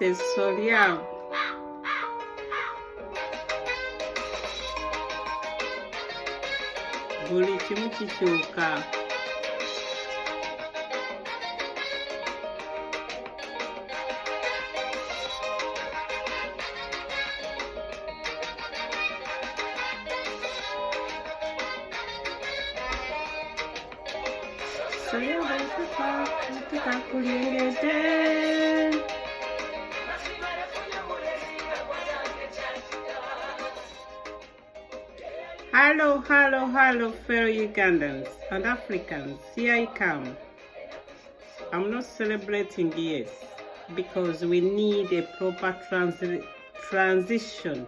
is Soria. Buli kimu kikyuka. Soria batuka kulyengete. Hello, fellow Ugandans and Africans. Here I come. I'm not celebrating, yes, because we need a proper transition.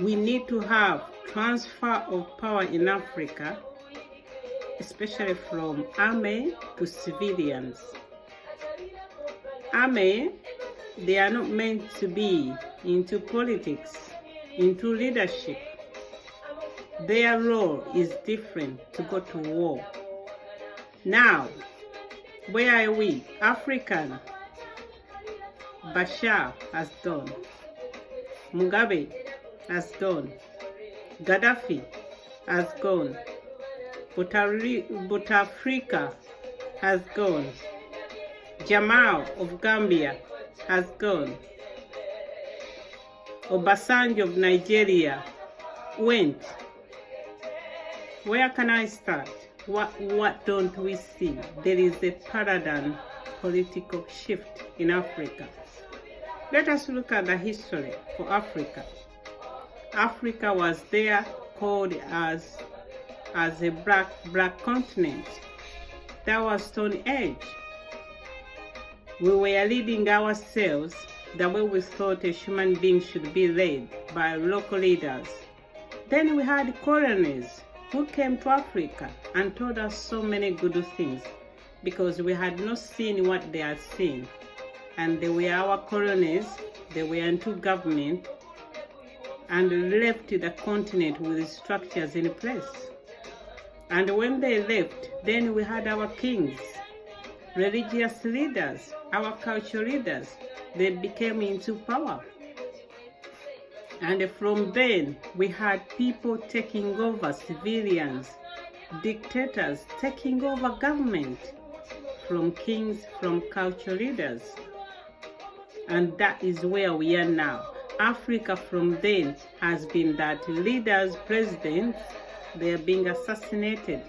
We need to have transfer of power in Africa, especially from army to civilians. Army, they are not meant to be into politics, into leadership. Their role is different, to go to war. Now, where are we? African. Bashar has gone. Mugabe has gone. Gaddafi has gone. Bouteflika has gone. Jamal of Gambia has gone. Obasanjo of Nigeria went. Where can I start? What don't we see? There is a paradigm political shift in Africa. Let us look at the history for Africa. Africa was there called as a black continent. That was Stone Age. We were leading ourselves the way we thought a human being should be led by local leaders. Then we had colonies who came to Africa and told us so many good things because we had not seen what they had seen. And they were our colonies, they were into government and left the continent with structures in place. And when they left, then we had our kings, religious leaders, our cultural leaders. They became into power. And from then, we had people taking over, civilians, dictators taking over government from kings, from cultural leaders. And that is where we are now. Africa from then has been that leaders, presidents, they are being assassinated.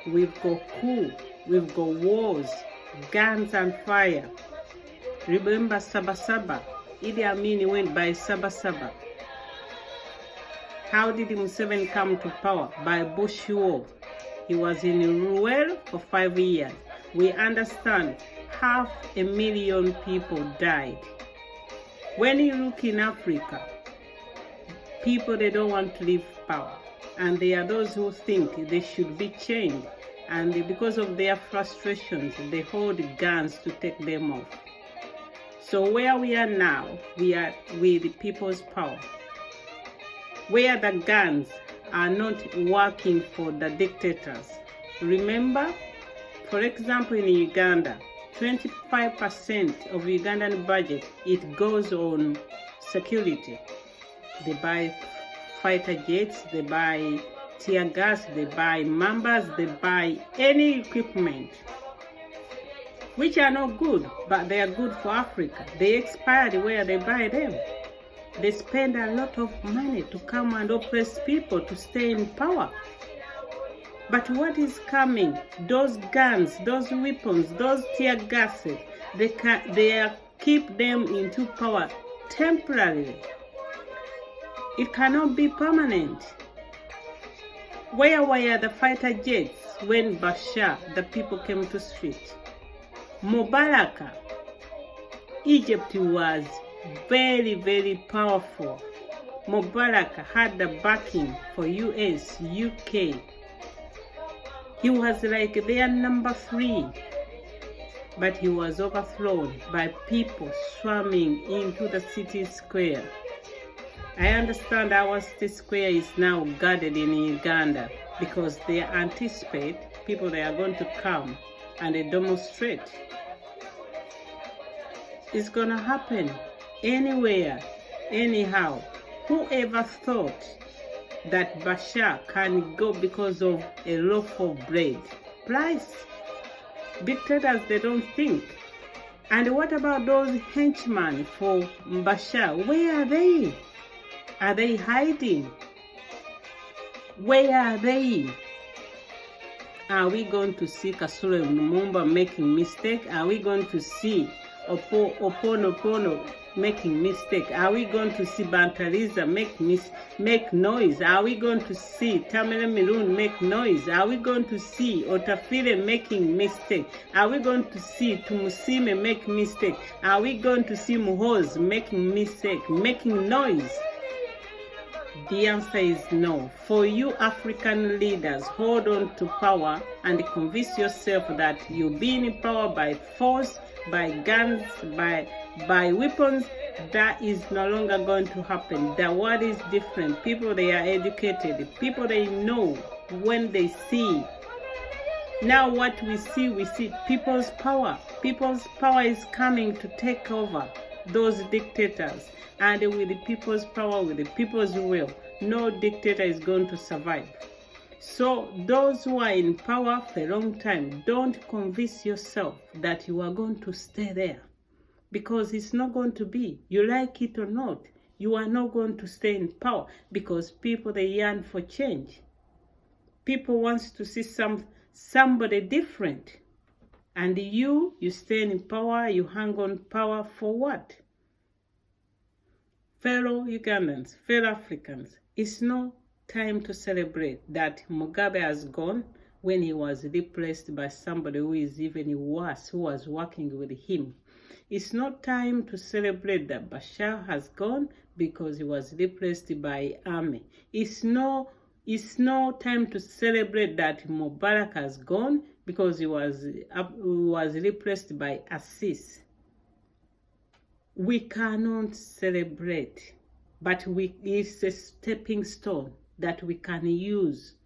We've got coup, we've got wars, guns and fire. Remember Saba. Idi Amin went by Saba. How did Museveni come to power? By Bush War. He was in Ruel for 5 years. We understand 500,000 people died. When you look in Africa, people, they don't want to leave power. And there are those who think they should be changed. And because of their frustrations, they hold guns to take them off. So where we are now, we are with the people's power. Where the guns are not working for the dictators. Remember, for example, in Uganda, 25% of Ugandan budget, it goes on security. They buy fighter jets, they buy tear gas, they buy mambas, they buy any equipment, which are not good, but they are good for Africa. They expired where they buy them. They spend a lot of money to come and oppress people to stay in power. But what is coming? Those guns, those weapons, those tear gases, they keep them into power temporarily. It cannot be permanent. Where were the fighter jets when Bashar, the people came to street? Mubarak, Egypt was very, very powerful. Mubarak had the backing for US, UK. He was like their number 3. But he was overthrown by people swarming into the city square. I understand our city square is now guarded in Uganda because they anticipate people they are going to come and they demonstrate. It's gonna happen anywhere, anyhow. Whoever thought that Bashar can go because of a loaf of bread? Price. Dictators, they don't think. And what about those henchmen for Bashar? Where are they? Are they hiding? Where are they? Are we going to see Kasule Lumumba making mistake? Are we going to see Opono making mistake? Are we going to see Bantariza make noise? Are we going to see Tamara Mirun make noise? Are we going to see Otafire making mistake? Are we going to see Tumusime make mistake? Are we going to see Muhoz making mistake, making noise? The answer is no. For you African leaders, hold on to power and convince yourself that you'll be in power by force, by guns, by weapons. That is no longer going to happen. The world is different. People, they are educated. People, they know when they see. Now what we see people's power. People's power is coming to take over those dictators. And with the people's power, with the people's will, no dictator is going to survive. So those who are in power for a long time, don't convince yourself that you are going to stay there. Because it's not going to be. You like it or not, you are not going to stay in power. Because people, they yearn for change. People want to see somebody different. And you stay in power, you hang on power for what? Fellow Ugandans, fellow Africans, it's no time to celebrate that Mugabe has gone when he was replaced by somebody who is even worse, who was working with him. It's not time to celebrate that Bashar has gone because he was replaced by army. It's no time to celebrate that Mubarak has gone because he was replaced by Assis. We cannot celebrate, but it's a stepping stone that we can use,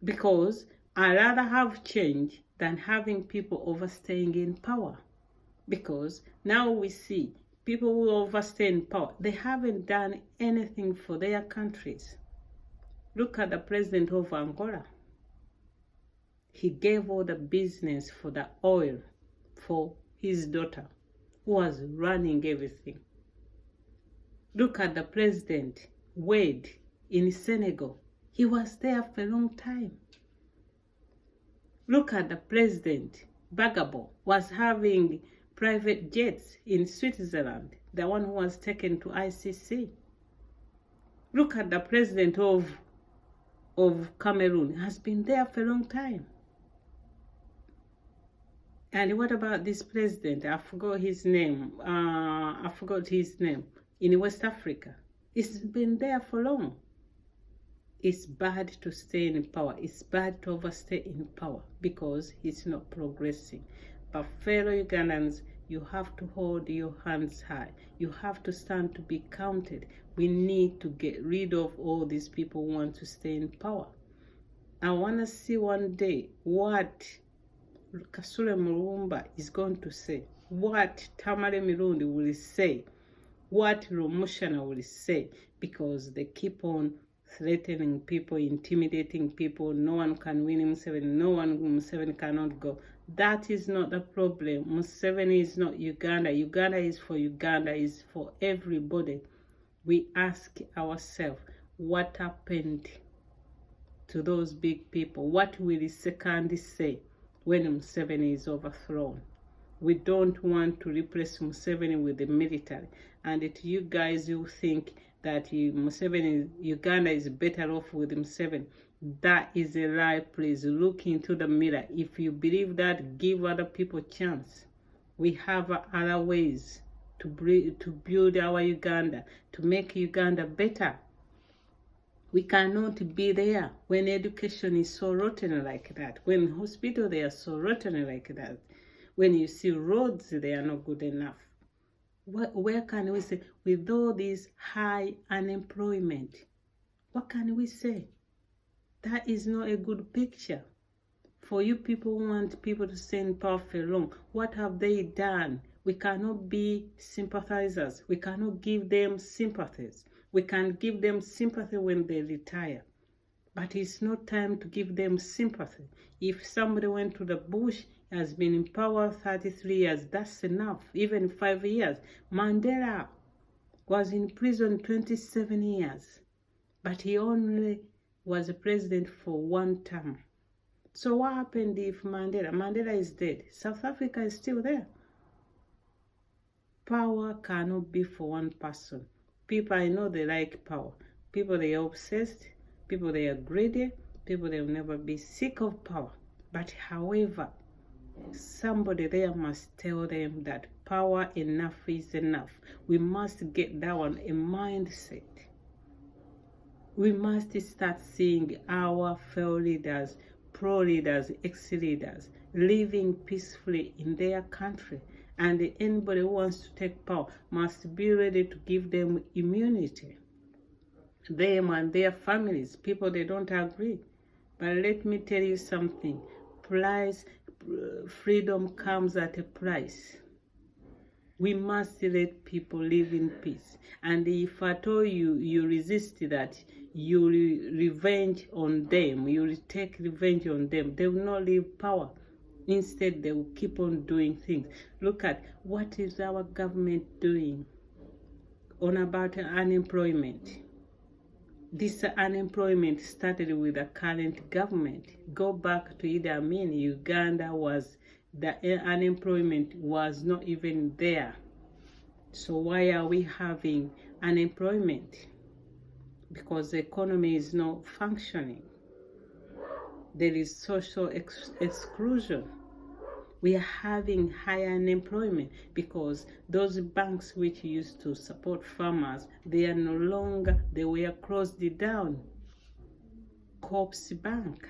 because I'd rather have change than having people overstaying in power. Because now we see people who overstay in power, they haven't done anything for their countries. Look at the president of Angola. He gave all the business for the oil for his daughter, who was running everything. Look at the president, Wade, in Senegal. He was there for a long time. Look at the president, Bagabo, was having private jets in Switzerland, the one who was taken to ICC. Look at the president of Cameroon, has been there for a long time. And what about this president? I forgot his name. In West Africa. It's been there for long. It's bad to stay in power. It's bad to overstay in power because it's not progressing. But fellow Ugandans, you have to hold your hands high. You have to stand to be counted. We need to get rid of all these people who want to stay in power. I want to see one day what Kasule Lumumba is going to say, what Tamale Mirundi will say, what Romushana will say, because they keep on threatening people, intimidating people. No one can win Museveni, Museveni cannot go. That is not the problem. Museveni is not Uganda. Uganda is for Uganda, is for everybody. We ask ourselves, what happened to those big people? What will the second say when Museveni is overthrown? We don't want to replace Museveni with the military. And to you guys who think that Uganda is better off with Museveni, that is a lie. Please look into the mirror. If you believe that, give other people a chance. We have other ways to build our Uganda, to make Uganda better. We cannot be there when education is so rotten like that, when hospitals they are so rotten like that, when you see roads they are not good enough. Where can we say, with all this high unemployment, what can we say? That is not a good picture. For you people who want people to stay in power for long, what have they done We cannot be sympathizers. We cannot give them sympathies. We can give them sympathy when they retire. But it's not time to give them sympathy. If somebody went to the bush, has been in power 33 years, that's enough. Even 5 years. Mandela was in prison 27 years. But he only was a president for 1 term. So what happened if Mandela is dead? South Africa is still there. Power cannot be for one person. People, I know they like power. People, they are obsessed. People, they are greedy. People, they will never be sick of power. But however, somebody there must tell them that power, enough is enough. We must get that one, a mindset. We must start seeing our fellow leaders, pro-leaders, ex-leaders, living peacefully in their country. And anybody who wants to take power must be ready to give them immunity. Them and their families, people they don't agree. But let me tell you something. Freedom comes at a price. We must let people live in peace. And if at all you resist that, you will revenge on them, you will take revenge on them, they will not leave power. Instead, they will keep on doing things. Look at what is our government doing on about unemployment. This unemployment started with the current government. Go back to Idi Amin, Uganda the unemployment was not even there. So why are we having unemployment? Because the economy is not functioning. There is social exclusion. We are having higher unemployment because those banks which used to support farmers, they are no longer, they were closed down. Corps Bank,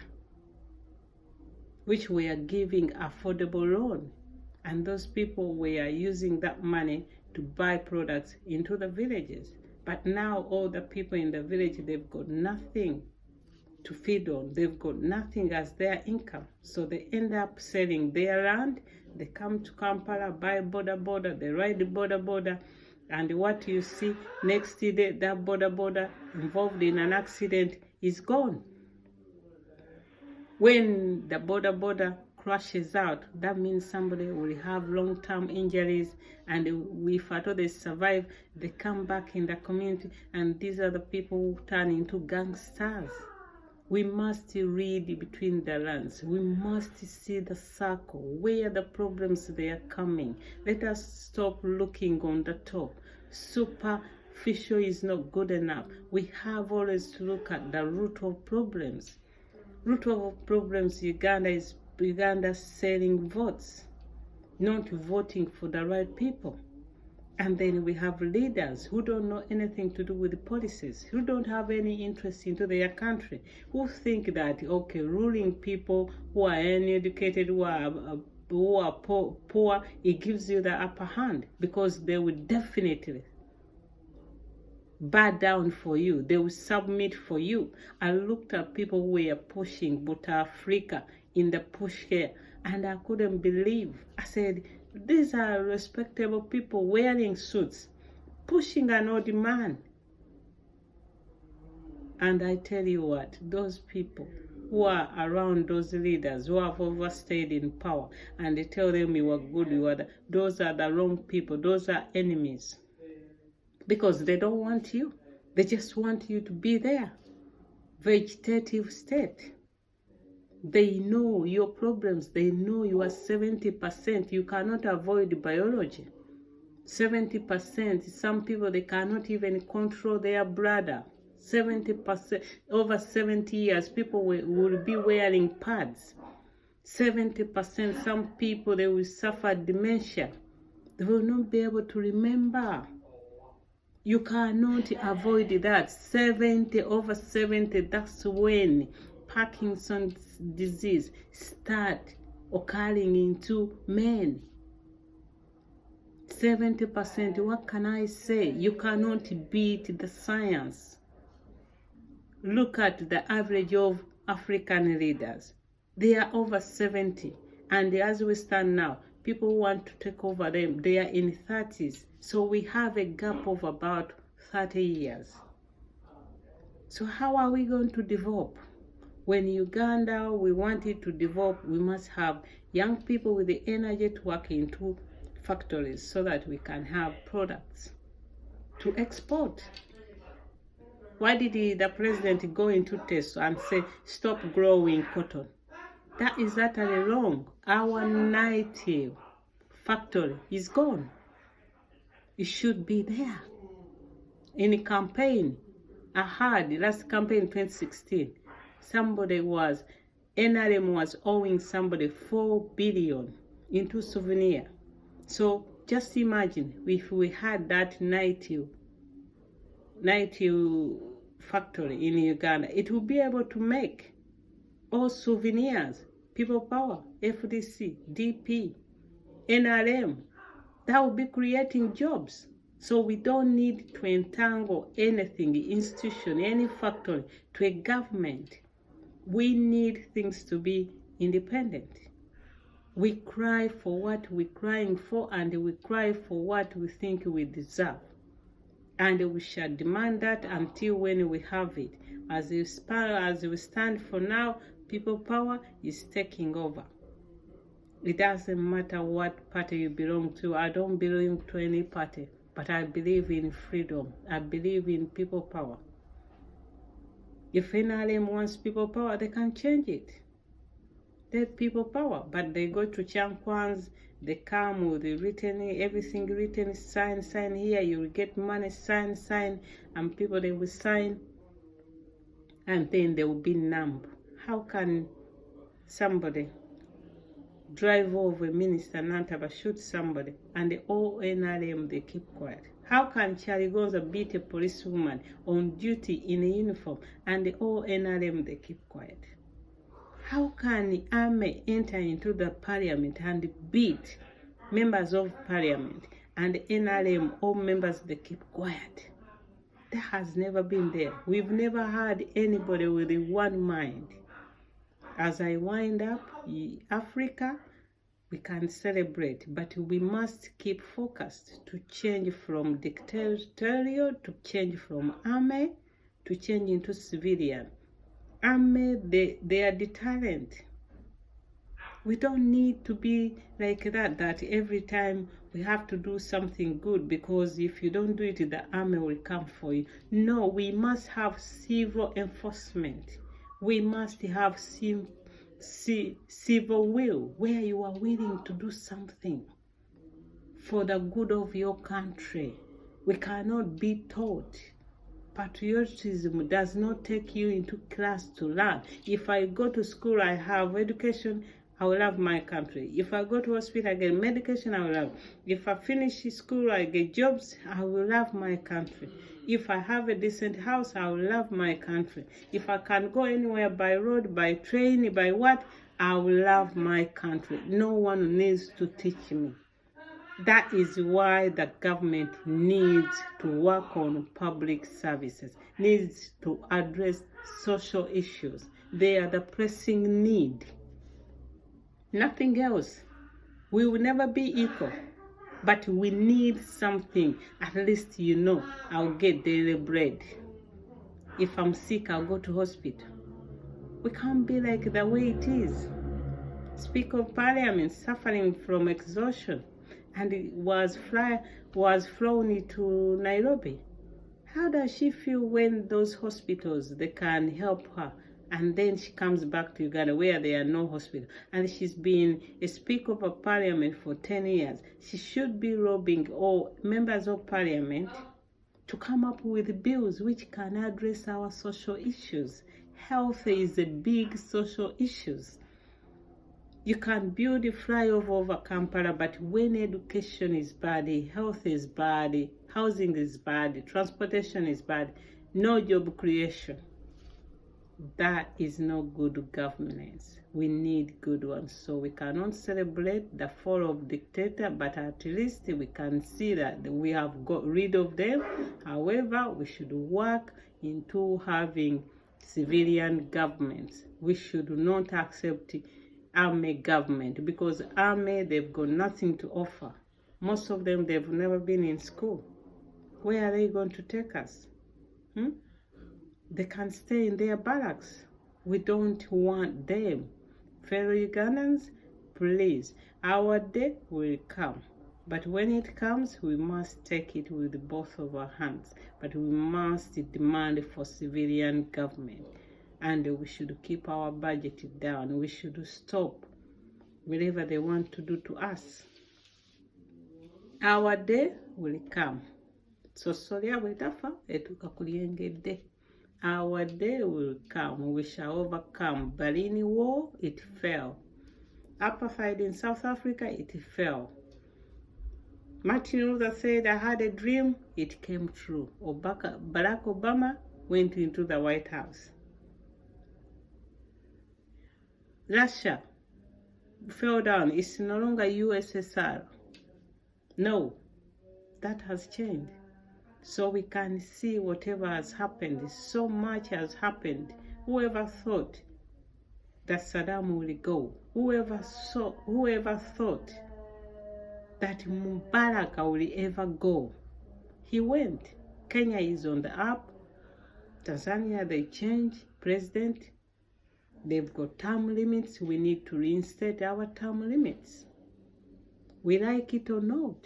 which were giving affordable loan, and those people were using that money to buy products into the villages. But now all the people in the village, they've got nothing to feed on. They've got nothing as their income. So they end up selling their land. They come to Kampala, buy border, they ride the border, and what you see next day, that border involved in an accident is gone. When the border crashes out, that means somebody will have long-term injuries, and if at all they survive, they come back in the community, and these are the people who turn into gangsters. We must read between the lines. We must see the circle, where the problems they are coming. Let us stop looking on the top. Superficial is not good enough. We have always to look at the root of problems. Root of problems, Uganda selling votes, not voting for the right people. And then we have leaders who don't know anything to do with the policies, who don't have any interest into their country, who think that, okay, ruling people who are uneducated, who are poor, it gives you the upper hand, because they will definitely bow down for you. They will submit for you. I looked at people who were pushing Bouteflika in the push here, and I couldn't believe. I said, these are respectable people wearing suits, pushing an old man. And I tell you what, those people who are around those leaders who have overstayed in power, and they tell them you are good, those are the wrong people, those are enemies. Because they don't want you. They just want you to be there. Vegetative state. They know your problems. They know you are 70%. You cannot avoid biology. 70%. Some people, they cannot even control their bladder. 70%. Over 70 years, people will be wearing pads. 70%. Some people, they will suffer dementia. They will not be able to remember. You cannot avoid that. 70, over 70, that's when Parkinson's disease start occurring into men. 70%, what can I say? You cannot beat the science. Look at the average of African leaders. They are over 70. And as we stand now, people want to take over them. They are in 30s. So we have a gap of about 30 years. So how are we going to develop? When Uganda, we want it to develop, we must have young people with the energy to work into factories so that we can have products to export. Why did the president go into tests and say, stop growing cotton? That is utterly wrong. Our native factory is gone. It should be there. In a campaign, I heard the last campaign in 2016, NRM was owing somebody 4 billion into souvenir. So just imagine if we had that native factory in Uganda, it would be able to make all souvenirs, people power, FDC, DP, NRM. That would be creating jobs. So we don't need to entangle anything, institution, any factory to a government. We need things to be independent. We cry for what we're crying for, and we cry for what we think we deserve. And we shall demand that until when we have it. As we stand for now, people power is taking over. It doesn't matter what party you belong to. I don't belong to any party, but I believe in freedom. I believe in people power. If NRM wants people power, they can change it. They're people power, but they go to Chankwans, they come with the written, everything written, sign here, you will get money, sign, and people, they will sign, and then they will be numb. How can somebody drive over a minister, Nantaba, shoot somebody, and the all NRM, they keep quiet? How can Charlie Gonza beat a policewoman on duty in a uniform, and the all NRM, they keep quiet? How can the army enter into the parliament and beat members of parliament, and the NRM, all members, they keep quiet? That has never been there. We've never had anybody with one mind. As I wind up, Africa, we can celebrate, but we must keep focused to change from dictatorial, to change from army, to change into civilian. Army, they are deterrent. We don't need to be like that every time we have to do something good, because if you don't do it, the army will come for you. No, we must have civil enforcement. We must have civil will, where you are willing to do something for the good of your country. We cannot be taught. Patriotism does not take you into class to learn. If I go to school, I have education, I will love my country. If I go to hospital, I get medication, I will love. If I finish school, I get jobs, I will love my country. If I have a decent house, I will love my country. If I can go anywhere by road, by train, by what, I will love my country. No one needs to teach me. That is why the government needs to work on public services, needs to address social issues. They are the pressing need. Nothing else. We will never be equal, but we need something. At least, I'll get daily bread. If I'm sick, I'll go to hospital. We can't be like the way it is. Speaker of Parliament suffering from exhaustion, and it was flown to Nairobi. How does she feel when those hospitals, they can help her, and then she comes back to Uganda where there are no hospitals, and she's been a Speaker of Parliament for 10 years. She should be lobbying all members of Parliament to come up with bills which can address our social issues. Health is a big social issue. You can build a flyover over Kampala, but when education is bad, health is bad, housing is bad, transportation is bad, no job creation. That is no good governance. We need good ones. So we cannot celebrate the fall of dictator, but at least we can see that we have got rid of them. However, we should work into having civilian governments. We should not accept army government, because army, they've got nothing to offer. Most of them, they've never been in school. Where are they going to take us? They can stay in their barracks. We don't want them. Fellow Ugandans, please, our day will come. But when it comes, we must take it with both of our hands. But we must demand for civilian government. And we should keep our budget down. We should stop whatever they want to do to us. Our day will come. So soria wetafa etuka kuliengedde. Our day will come. We shall overcome. Berlin Wall, it fell. Apartheid in South Africa, it fell. Martin Luther said, I had a dream. It came true. Barack Obama went into the White House. Russia fell down. It's no longer USSR. No, that has changed. So we can see whatever has happened. So much has happened. Whoever thought that Saddam will go? Whoever thought that Mubarak will ever go? He went. Kenya is on the up. Tanzania, they changed president. They've got term limits. We need to reinstate our term limits. We like it or not.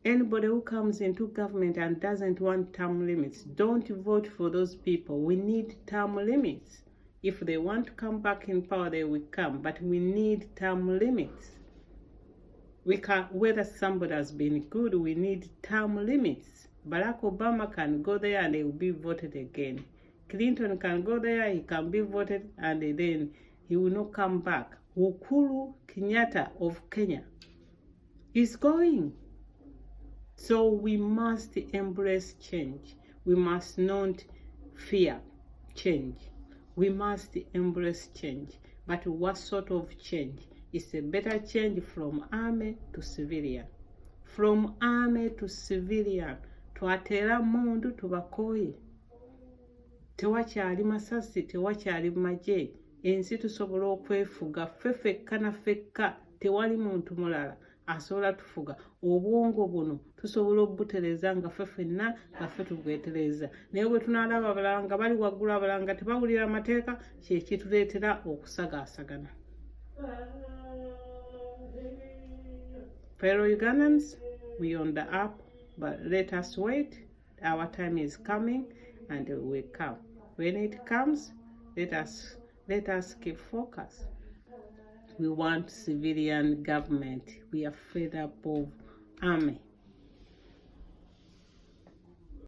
Anybody who comes into government and doesn't want term limits, don't vote for those people. We need term limits. If they want to come back in power, they will come. But we need term limits. We can, whether somebody has been good, we need term limits. Barack Obama can go there and he will be voted again. Clinton can go there, he can be voted, and then he will not come back. Uhuru Kenyatta of Kenya is going. So we must embrace change. We must not fear change. We must embrace change. But what sort of change? It's a better change from army to civilian. From army to civilian. Twatera mundu tubakoye. Tewakyali masasi, tewakyali maje. Ensi tusobola okwefuga fefekka na fekka, tewali muntu mulala asobola tufuga. Obwongo buno tusobola obutereza nga fefenna nga ffe tubwetereza. Naye bwe tunalaba abalala nga bali waggulu, abalala nga tebawulira amateeka, kye kituleetera okusagaasagana. Fellow Ugandans, we on the up, but let us wait. Our time is coming and it will come. When it comes, let us keep focus. We want civilian government. We are fed up of army.